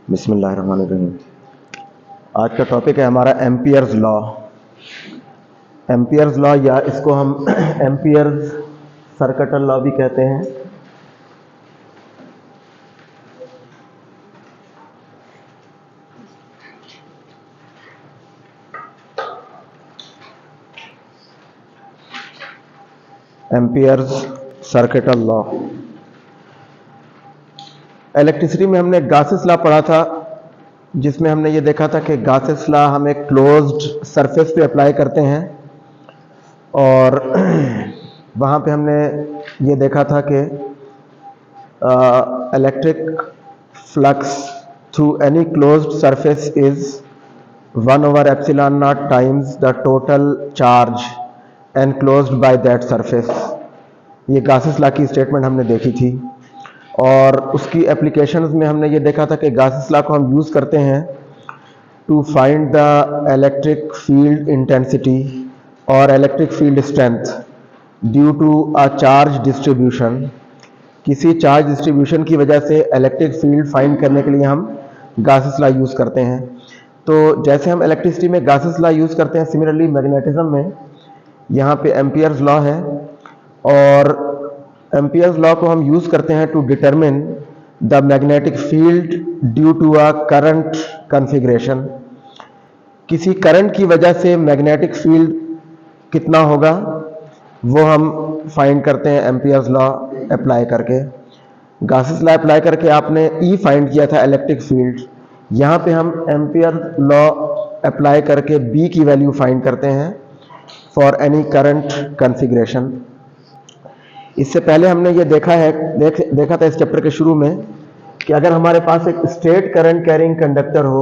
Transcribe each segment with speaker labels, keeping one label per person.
Speaker 1: बिस्मिल्लाहिर्रहमानिर्रहीम। आज का टॉपिक है हमारा एम्पियर्स लॉ। एम्पियर्स लॉ या इसको हम एम्पियर्स सर्किटल लॉ भी कहते हैं। Amperes circuital law. इलेक्ट्रिसिटी में हमने गासेस लॉ पढ़ा था, जिसमें हमने ये देखा था कि गासेस लॉ हम एक क्लोज्ड सरफेस पे अप्लाई करते हैं और वहाँ पे हमने ये देखा था कि electric flux through any closed surface is 1/ε0 times the total charge enclosed by that surface. ये गासेस लॉ की स्टेटमेंट हमने देखी थी और उसकी एप्लीकेशंस में हमने ये देखा था कि गासेस लॉ को हम यूज़ करते हैं to find the electric field intensity और electric field strength due to a charge distribution. किसी चार्ज डिस्ट्रीब्यूशन की वजह से इलेक्ट्रिक फील्ड फाइंड करने के लिए हम गासेस लॉ यूज़ करते हैं। तो जैसे हम इलेक्ट्रिसिटी में गासेस लॉ यूज़ करते हैं, सिमिलरली मैग्नेटिज्म में यहाँ पे एम्पियर्स लॉ है और एम्पियर्स लॉ को हम यूज़ करते हैं to determine the magnetic field due to a current configuration. किसी करंट की वजह से मैग्नेटिक फील्ड कितना होगा वो हम फाइंड करते हैं एम्पियर्स लॉ अप्लाई करके। गासेस लॉ अप्लाई करके आपने ई फाइंड किया था इलेक्ट्रिक फील्ड, यहाँ पे हम एम्पियर लॉ अप्लाई करके बी की वैल्यू फाइंड करते हैं फॉर एनी करंट कॉन्फ़िगरेशन। इससे पहले हमने ये देखा था इस चैप्टर के शुरू में कि अगर हमारे पास एक स्ट्रेट करंट कैरिंग कंडक्टर हो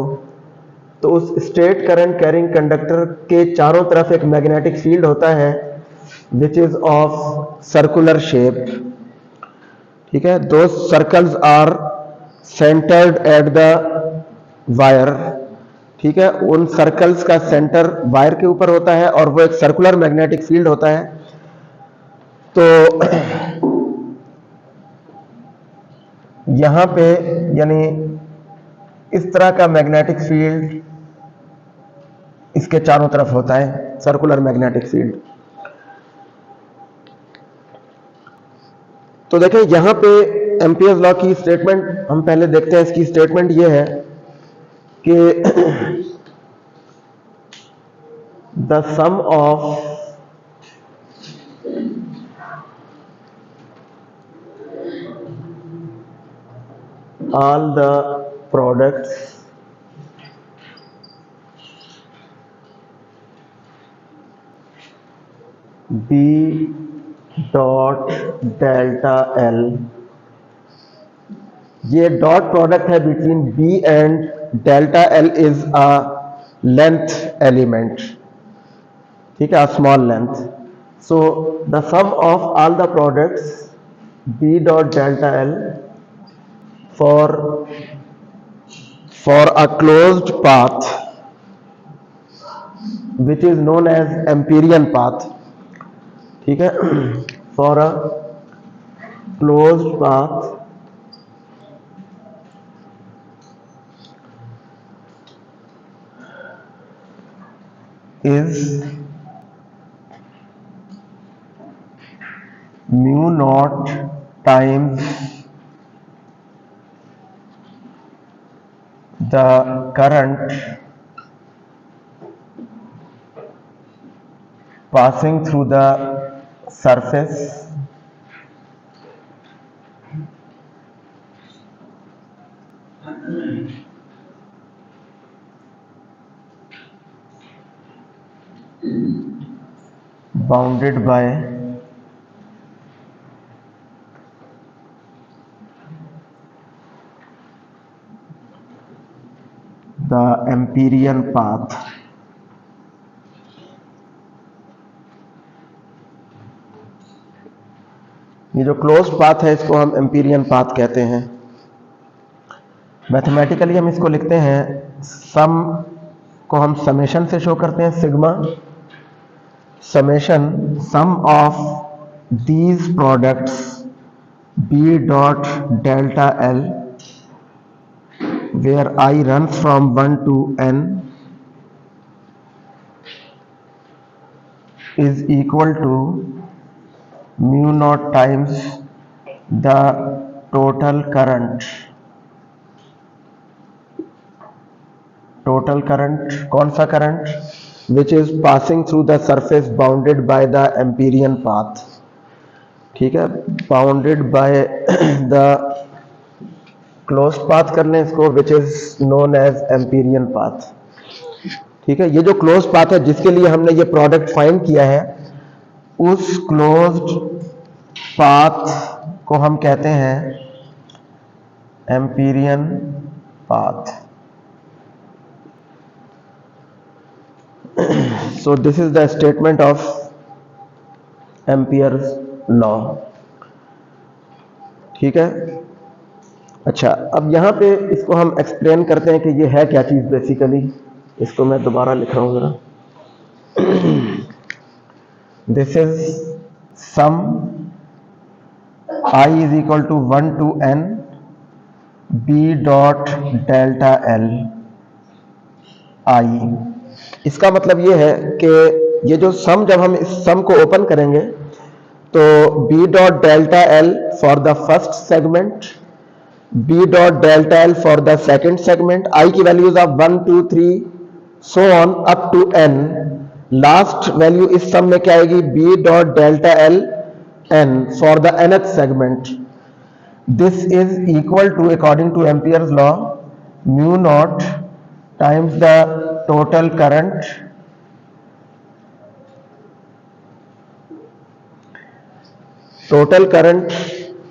Speaker 1: तो उस स्ट्रेट करंट कैरिंग कंडक्टर के चारों तरफ एक मैग्नेटिक फील्ड होता है which is of circular shape. ठीक है, दो circles are centred at the wire. ठीक है, उन सर्कल्स का सेंटर वायर के ऊपर होता है और वो एक सर्कुलर मैग्नेटिक फील्ड होता है। तो यहां पे यानी इस तरह का मैग्नेटिक फील्ड इसके चारों तरफ होता है, सर्कुलर मैग्नेटिक फील्ड। तो देखें यहां पे एम्पियर्स लॉ की स्टेटमेंट हम पहले देखते हैं। इसकी स्टेटमेंट ये है कि the sum of all the products B dot delta L, ये डॉट प्रोडक्ट है between B and delta L is a length element. ठीक है, small length. So the sum of all the products B dot delta L for a closed path which is known as Amperian path. ठीक है, for a closed path is mu naught times the current passing through the surface bounded by the Amperian path। ये जो closed path है इसको हम empyrean path कहते हैं। Mathematically हम इसको लिखते हैं, सम को हम समेशन से शो करते हैं, sigma summation sum of these products B dot delta L where I runs from 1 to n is equal to mu naught times the total current कौन सा current, which is passing through the surface bounded by the Amperian path. ठीक है, bounded by the closed path कर लें इसको, which is known as Amperian path. ठीक है, ये जो क्लोज्ड पाथ है जिसके लिए हमने ये प्रोडक्ट फाइंड किया है, उस क्लोज्ड पाथ को हम कहते हैं empyrean path. So this is the statement of Ampere's law. ठीक है. अच्छा, अब यहां पे इसको हम एक्सप्लेन करते हैं कि ये है क्या चीज बेसिकली. इसको मैं दोबारा लिख रहा हूं जरा. This is sum I is equal to 1 to n b dot delta L I. इसका मतलब ये है कि ये जो सम, जब हम इस सम को ओपन करेंगे तो b dot delta L for the first segment, b dot delta L for the second segment, i की values of 1 2 3 so on up to n. Last value इस सम में क्या आएगी, b dot delta L n for the nth segment. This is equal to, according to Ampere's law, mu naught times the total current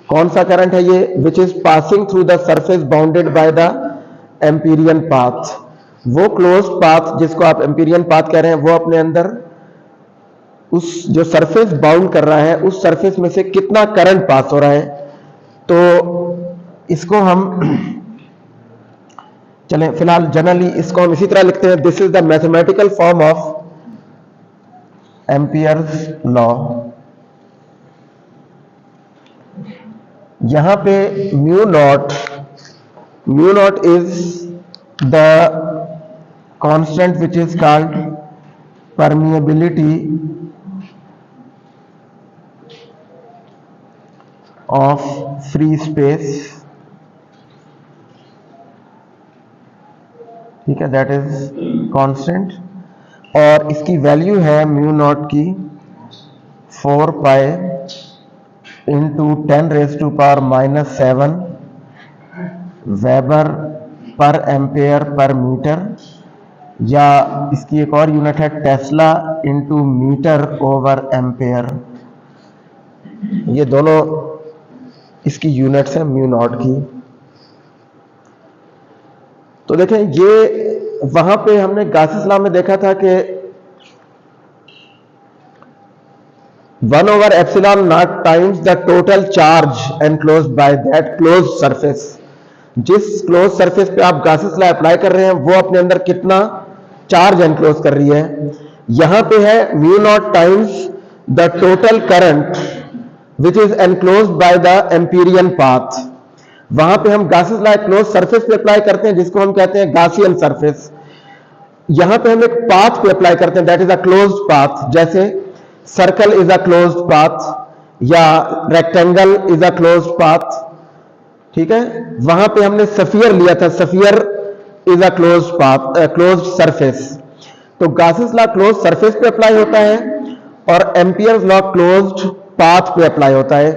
Speaker 1: कौन सा current है ये, which is passing through the surface bounded by the Amperian path. वो closed path जिसको आप empyrean path कह रहे हैं, वो अपने अंदर उस जो सरफेस बाउंड कर रहा है, उस सरफेस में से कितना करंट पास हो रहा है. तो इसको हम चलें, फिलहाल जनरली इसको हम इसी तरह लिखते हैं. This is the mathematical form of Ampere's law. यहां पे mu naught is the constant which is called permeability of free space. ठीक है, दैट इज कांस्टेंट, और इसकी वैल्यू है म्यू नॉट की 4 pi into 10⁻⁻7 weber per ampere per metre, या इसकी एक और यूनिट है tesla into metre over ampere. ये दोनों इसकी यूनिट्स हैं म्यू नॉट की. तो देखें, ये वहां पे हमने गासिस लॉ में देखा था कि 1/ε0 times the total charge enclosed by that closed surface. जिस क्लोज सरफेस पे आप गासिस लॉ अप्लाई कर रहे हैं, वो अपने अंदर कितना चार्ज एनक्लोज कर रही है. यहां पे है mu naught times the total current which is enclosed by the Amperian path. वहां पे हम गासिस लॉ क्लोज सरफेस पे अप्लाई करते हैं जिसको हम कहते हैं गासियन सरफेस. यहां पे हम एक पाथ पे अप्लाई करते हैं, that is a closed path. जैसे circle is a closed path या rectangle is a closed path. ठीक है, वहां पे हमने सफियर लिया था, sphere is a closed path, closed surface. तो गासिस लॉ क्लोज सरफेस पे अप्लाई होता है और एम्पियर्स लॉ क्लोज्ड पाथ पे अप्लाई होता है.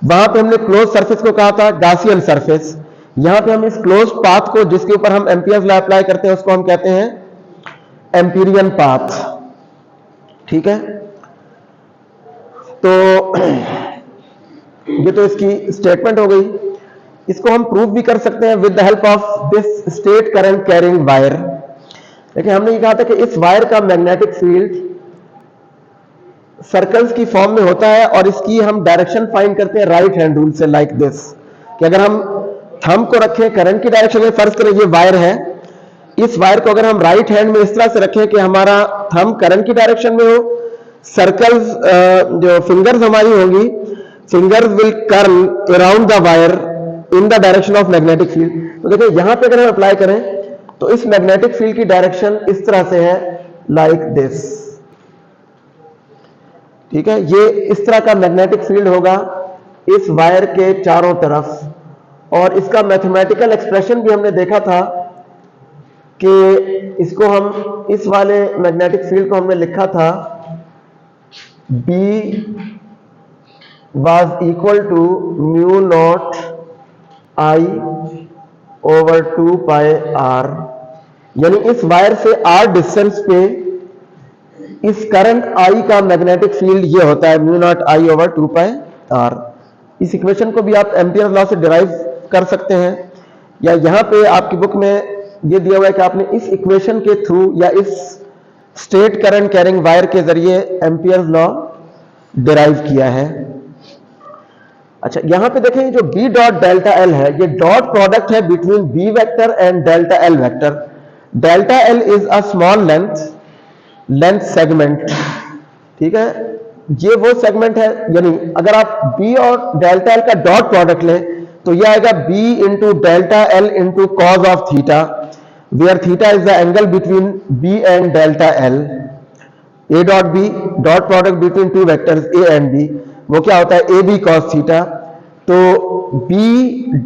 Speaker 1: वहां पे हमने क्लोज सरफेस को कहा था गासियन सरफेस. यहां पे हम इस क्लोज पाथ को जिसके ऊपर हम एम्पियर्स लॉ अप्लाई करते हैं उसको हम कहते हैं एम्पीरियन पाथ. ठीक है, तो ये तो इसकी स्टेटमेंट हो गई. इसको हम प्रूव भी कर सकते हैं with the help of this state current carrying wire. देखिए, हमने ये कहा था कि इस वायर का मैग्नेटिक फील्ड सर्कल्स की फॉर्म में होता है और इसकी हम डायरेक्शन फाइंड करते हैं राइट हैंड रूल से, लाइक दिस. कि अगर हम थंब को रखें करंट की डायरेक्शन में, फर्ज करें ये वायर है, इस वायर को अगर हम राइट हैंड में इस तरह से रखें कि हमारा थंब करंट की डायरेक्शन में हो, सर्कल्स जो फिंगर्स हमारी होंगी, fingers will curl around the wire in the direction of magnetic field. तो देखिए यहां पे अगर हम अप्लाई करें तो इस मैग्नेटिक फील्ड की डायरेक्शन इस तरह से है, लाइक दिस। ठीक है, ये इस तरह का मैग्नेटिक फील्ड होगा इस वायर के चारों तरफ, और इसका मैथमेटिकल एक्सप्रेशन भी हमने देखा था कि इसको हम, इस वाले मैग्नेटिक फील्ड को हमने लिखा था B was equal to mu naught I over 2 pi r, यानी इस वायर से r डिस्टेंस पे इस करंट I का मैग्नेटिक फील्ड ये होता है mu naught I over 2 pi r। इस इक्वेशन को भी आप एम्पियर्स लॉ से डिराइव कर सकते हैं, या यहां पे आपकी बुक में ये दिया हुआ है कि आपने इस इक्वेशन के थ्रू या इस स्टेट करंट कैरिंग वायर के जरिए एम्पियर्स लॉ डिराइव किया है। अच्छा, यहां पे देखें जो B डॉट डेल्टा L है, ये डॉट प्रोडक्ट है between B vector and delta L vector. Delta L is a small length segment. ठीक है, ये वो सेगमेंट है, यानी अगर आप B और डेल्टा L का डॉट प्रोडक्ट लें तो ये आएगा B into delta L into cos of theta, where theta is the angle between B and delta L। A dot B, dot product between two vectors A and B, वो क्या होता है AB cos theta. तो B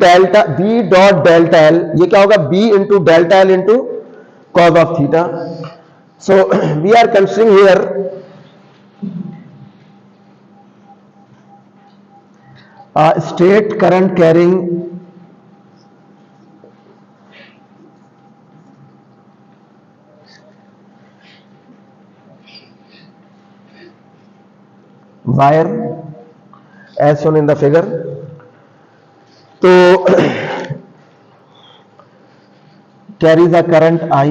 Speaker 1: dot delta L, ये क्या होगा B into delta L into cos of theta. So we are considering here a state current carrying wire as shown in the figure. तो carries a current I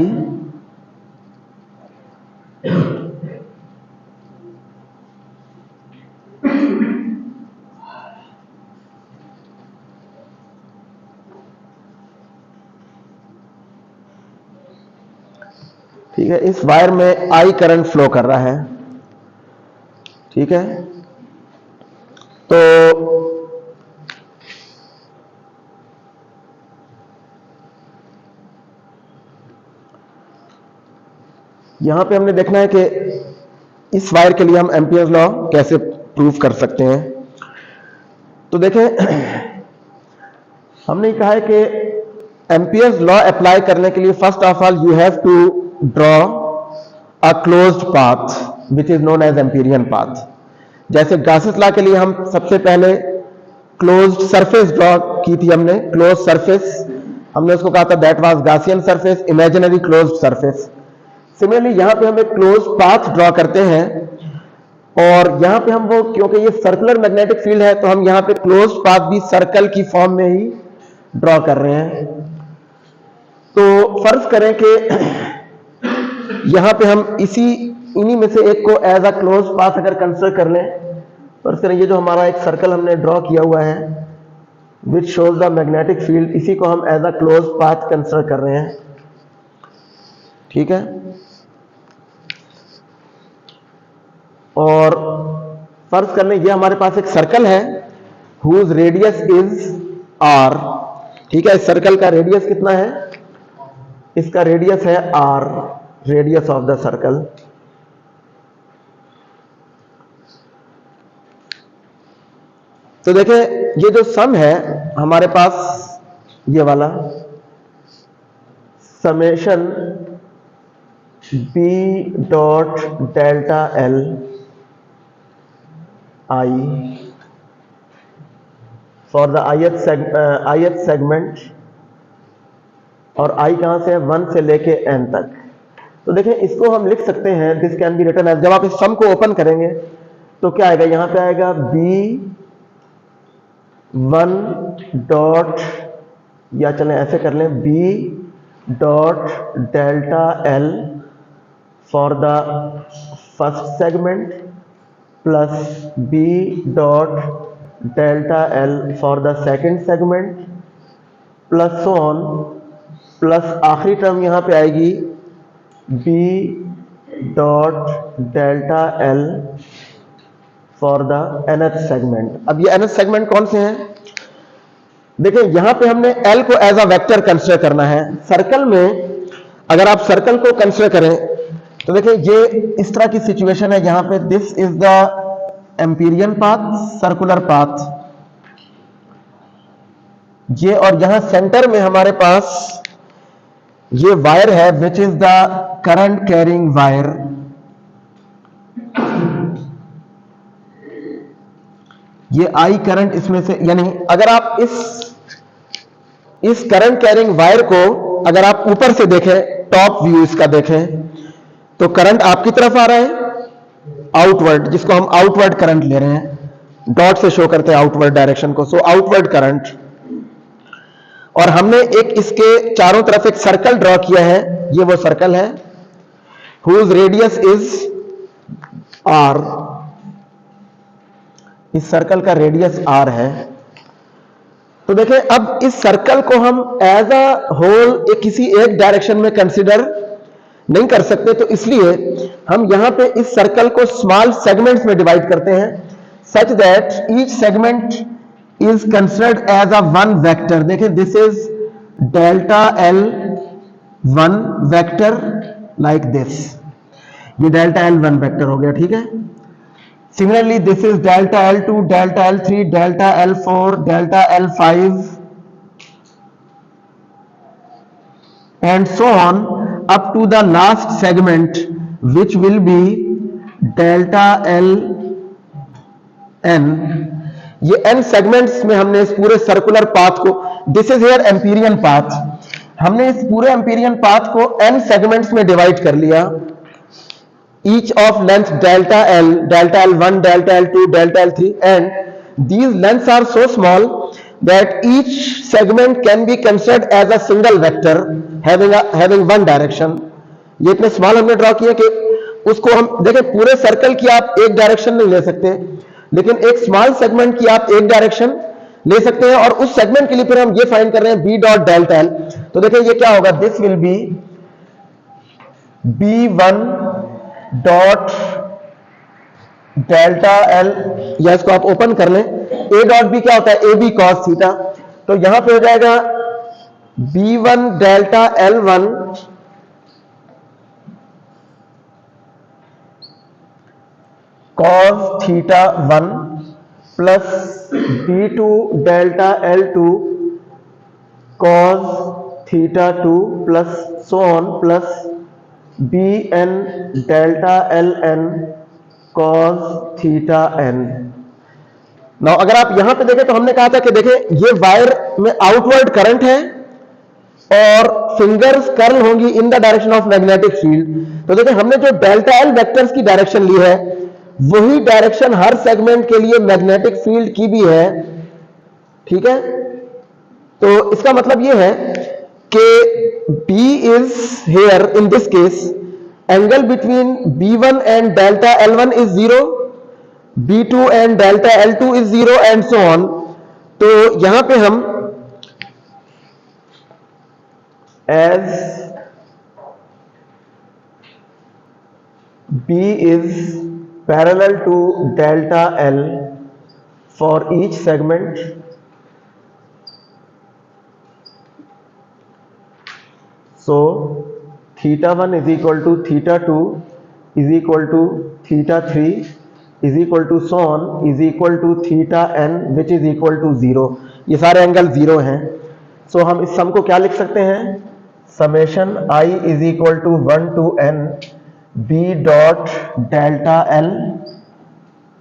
Speaker 1: ठीक है, इस wire में I current flow कर रहा है। ठीक है, तो यहां पे हमने देखना है कि इस वायर के लिए हम एम्पियर्स लॉ कैसे प्रूव कर सकते हैं। तो देखें, हमने कहा है कि एम्पियर्स लॉ अप्लाई करने के लिए first of all you have to draw a closed path which is known as Amperian path. जैसे गासेस लॉ के लिए हम सबसे पहले क्लोज्ड सरफेस ड्रॉ की थी, हमने क्लोज्ड सरफेस, हमने उसको कहा था that was Gaussian surface, imaginary closed surface. Similarly यहां पे हम एक क्लोज पाथ ड्रॉ करते हैं, और यहां पे हम वो, क्योंकि ये सर्कुलर मैग्नेटिक फील्ड है तो हम यहां पे क्लोज पाथ भी सर्कल की फॉर्म में ही ड्रॉ कर रहे हैं। तो फर्ज करें कि यहां पे हम इन्हीं में से एक को एज अ क्लोज पाथ अगर कंसिडर कर लें, फर्ज करें ये जो हमारा एक सर्कल हमने ड्रॉ किया हुआ है which shows the magnetic field, इसी को हम as a close path consider कर रहे हैं। ठीक है, और फर्ज कर लें ये हमारे पास एक सर्कल है हुज रेडियस इज r। ठीक है, इस सर्कल का रेडियस कितना है, इसका रेडियस है r, radius of the circle. तो देखें, ये जो सम है हमारे पास, ये वाला summation B dot delta L I for the ith segment, और I कहां से है, 1 से लेके n तक। तो देखें, इसको हम लिख सकते हैं, this can be written as, जब आप इस सम को ओपन करेंगे तो क्या आएगा, यहां पे आएगा B1 डॉट, या चलें ऐसे कर लें, B dot delta L for the first segment plus B dot delta L for the second segment plus on, plus आखिरी टर्म यहां पे आएगी B dot delta L for the nth segment. अब ये nth सेगमेंट कौन से हैं, देखिए यहां पे हमने एल को एज अ वेक्टर कंसिडर करना है। सर्कल में अगर आप सर्कल को कंसिडर करें तो देखिए ये इस तरह की सिचुएशन है जहां पे this is the Amperian path, circular path ये, और यहां सेंटर में हमारे पास ये वायर है which is the current carrying wire. ये आई करंट इसमें से, यानी अगर आप इस करंट कैरिंग वायर को अगर आप ऊपर से देखें, टॉप व्यू इसका देखें, तो करंट आपकी तरफ आ रहा है आउटवर्ड, जिसको हम आउटवर्ड करंट ले रहे हैं, डॉट से शो करते हैं आउटवर्ड डायरेक्शन को, सो आउटवर्ड करंट। और हमने एक इसके चारों तरफ एक सर्कल ड्रॉ किया है, ये वो सर्कल है हुज रेडियस इज आर, इस सर्कल का रेडियस आर है। तो देखें अब इस सर्कल को हम एज अ होल किसी एक डायरेक्शन में कंसीडर नहीं कर सकते, तो इसलिए हम यहां पे इस सर्कल को स्मॉल सेगमेंट्स में डिवाइड करते हैं such that each segment is considered as a one vector. देखें this is delta l one vector like this, ये डेल्टा एल वन वेक्टर हो गया, ठीक है। Similarly, this is delta L2, delta L3, delta L4, delta L5 and so on up to the last segment which will be delta LN। ये n segments में हमने इस पूरे circular path को, this is here Empyrean path, हमने इस पूरे Empyrean path को n segments में divide कर लिया, each of length delta L, delta L1, delta L2, delta L3, and these lengths are so small that each segment can be considered as a single vector having one direction। ये इतने small हमने draw किए कि उसको हम देखें, पूरे circle की आप एक डायरेक्शन नहीं ले सकते, लेकिन एक स्मॉल सेगमेंट की आप एक डायरेक्शन ले सकते हैं, और उस सेगमेंट के लिए फिर हम ये फाइंड कर रहे हैं बी डॉट डेल्टा एल। तो देखें ये क्या होगा, this will be B1 dot delta L, या इसको आप ओपन कर लें, ए डॉट बी क्या होता है, ए बी कॉस थीटा, तो यहां पे हो जाएगा B1 delta L1 cos theta 1 plus B2 delta L2 cos theta 2 plus so on plus Bn delta Ln cos theta n। Now अगर आप यहां पे देखें तो हमने कहा था कि देखें ये वायर में आउटवर्ड करंट है और फिंगर्स कर्ल होंगी in the direction of magnetic field. तो देखें हमने जो डेल्टा एल वेक्टर्स की डायरेक्शन ली है वही डायरेक्शन हर सेगमेंट के लिए मैग्नेटिक फील्ड की भी है, ठीक है। तो इसका मतलब ये है कि B is here in this case, angle between B1 and delta L1 is 0, B2 and delta L2 is 0 and so on। तो यहां पे हम as B is parallel to delta L for each segment, so theta 1 is equal to theta 2 is equal to theta 3 is equal to so on is equal to theta n which is equal to 0। ये सारे angle 0 हैं, सो हम इस सम को क्या लिख सकते हैं, summation i is equal to 1 to n b dot delta l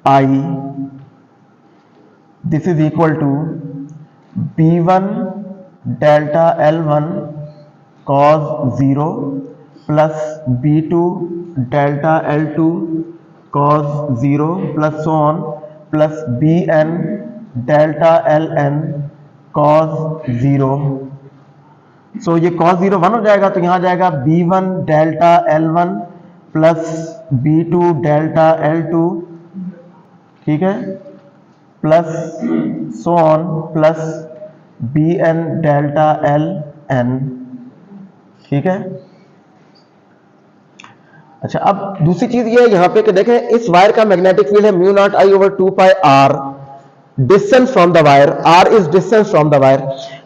Speaker 1: i, this is equal to b1 delta l1 cos 0 plus B2 delta L2 cos 0 plus so on plus Bn delta Ln cos 0। So ये cos 0 1 हो जाएगा, तो यहां जाएगा B1 delta L1 plus B2 delta L2, ठीक है, plus so on plus Bn delta Ln, ठीक है। अच्छा, अब दूसरी चीज ये है यहां पे कि देखें इस वायर का मैग्नेटिक फील्ड है mu naught I over 2 pi R, distance from the wire, R is distance from the wire.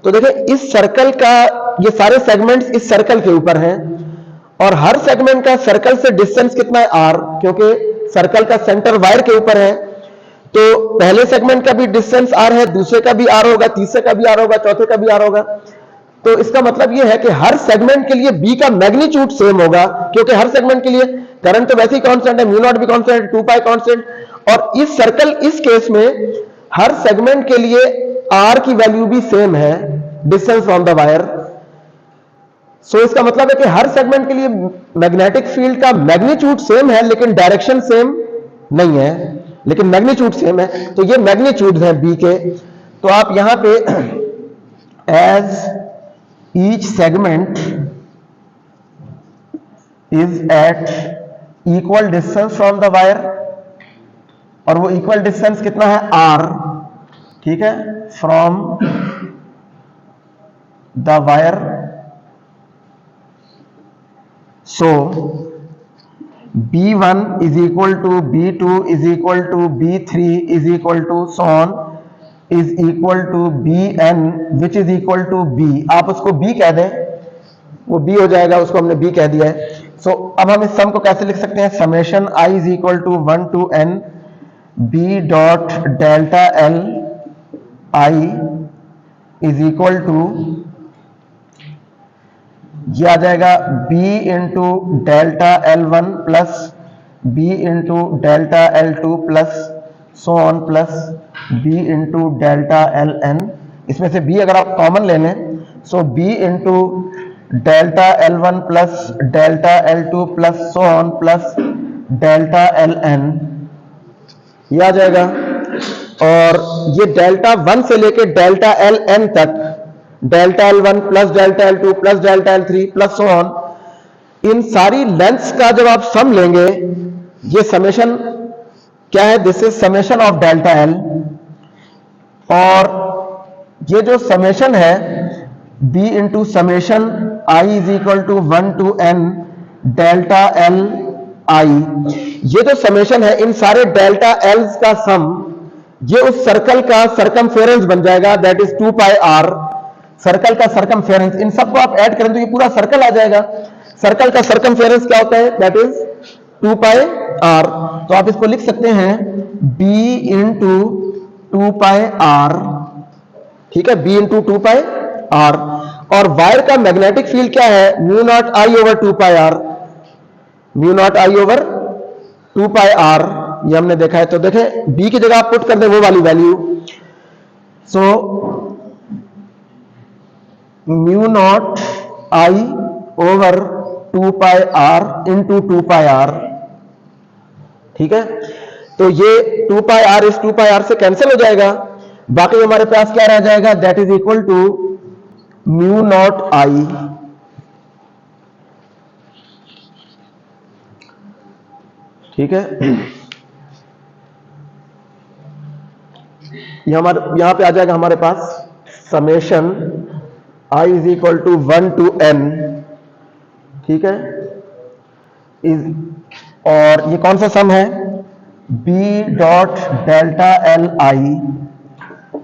Speaker 1: तो देखिए इस सर्कल का, ये सारे सेगमेंट्स इस सर्कल के ऊपर हैं और हर सेगमेंट का सर्कल से डिस्टेंस कितना है, आर, क्योंकि सर्कल का सेंटर वायर के ऊपर है। तो पहले सेगमेंट का भी डिस्टेंस आर है, दूसरे का भी आर होगा, तीसरे का भी आर होगा, चौथे का भी आर होगा। तो इसका मतलब यह है कि हर सेगमेंट के लिए बी का मैग्नीट्यूड सेम होगा, क्योंकि हर सेगमेंट के लिए करंट तो वैसे ही कांस्टेंट है, म्यू नॉट भी कांस्टेंट है, 2 पाई कांस्टेंट, और इस सर्कल, इस केस में हर सेगमेंट के लिए आर की वैल्यू भी सेम है, डिस्टेंस फ्रॉम द वायर। सो इसका मतलब है कि हर सेगमेंट के लिए मैग्नेटिक फील्ड का मैग्नीट्यूड सेम है, लेकिन डायरेक्शन सेम नहीं है, लेकिन मैग्नीट्यूड सेम है। तो ये मैग्नीट्यूड है बी के। तो आप यहां पे as each segment is at equal distance from the wire, और वो इक्वल डिस्टेंस कितना है, आर, ठीक है, from the wire. So B1 is equal to B2 is equal to B3 is equal to so on is equal to Bn which is equal to B। आप उसको B कह दें, वो B हो जाएगा, उसको हमने B कह दिया है। सो अब हम इस सम को कैसे लिख सकते हैं, summation I is equal to 1 to n B dot delta L I is equal to, ये आ जाएगा B into delta L1 plus B into delta L2 plus so on plus B into delta LN। इसमें से B अगर आप common ले लें, सो B into delta L1 plus delta L2 plus so on plus delta LN, ये आ जाएगा। और ये डेल्टा 1 से लेके डेल्टा LN तक, delta L1 plus delta L2 plus delta L3 plus so on, इन सारी लेंथ्स का जब आप सम लेंगे, ये समेशन क्या है, this is summation of delta L। और ये जो समेशन है B into summation I is equal to 1 to n delta L I, ये जो समेशन है इन सारे डेल्टा L's का सम, ये उस सर्कल का सरकमफेरेंस बन जाएगा, that is 2 pi r, circle का सरकमफेरेंस। इन सबको आप ऐड करें तो ये पूरा सर्कल आ जाएगा। सर्कल का सरकमफेरेंस क्या होता है, दैट इज 2 पाई r। तो आप इसको लिख सकते हैं b इंटू 2 पाई r, ठीक है, b इंटू 2 पाई r। और वायर का मैग्नेटिक फील्ड क्या है, mu naught I over 2 pi r, mu naught I over 2 pi r, ये हमने देखा है। तो देखें b की जगह आप पुट कर दें वो वाली value, so mu naught I over 2 pi r into 2 pi r, ठीक है। तो ये 2 पाई r इस 2 पाई r से कैंसिल हो जाएगा, बाकी हमारे पास क्या रह जाएगा, that is equal to mu naught I, ठीक है। यहां पे आ जाएगा हमारे पास summation I is equal to 1 to n, ठीक है, और ये कौन सा सम है, B dot delta L I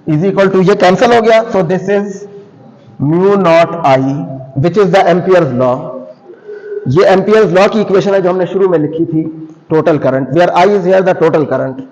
Speaker 1: is equal to, ये कैंसिल हो गया, so this is mu naught I which is the Ampere's law. ये एम्पियर्स लॉ की इक्वेशन है जो हमने शुरू में लिखी थी, total current, where I is here the total current.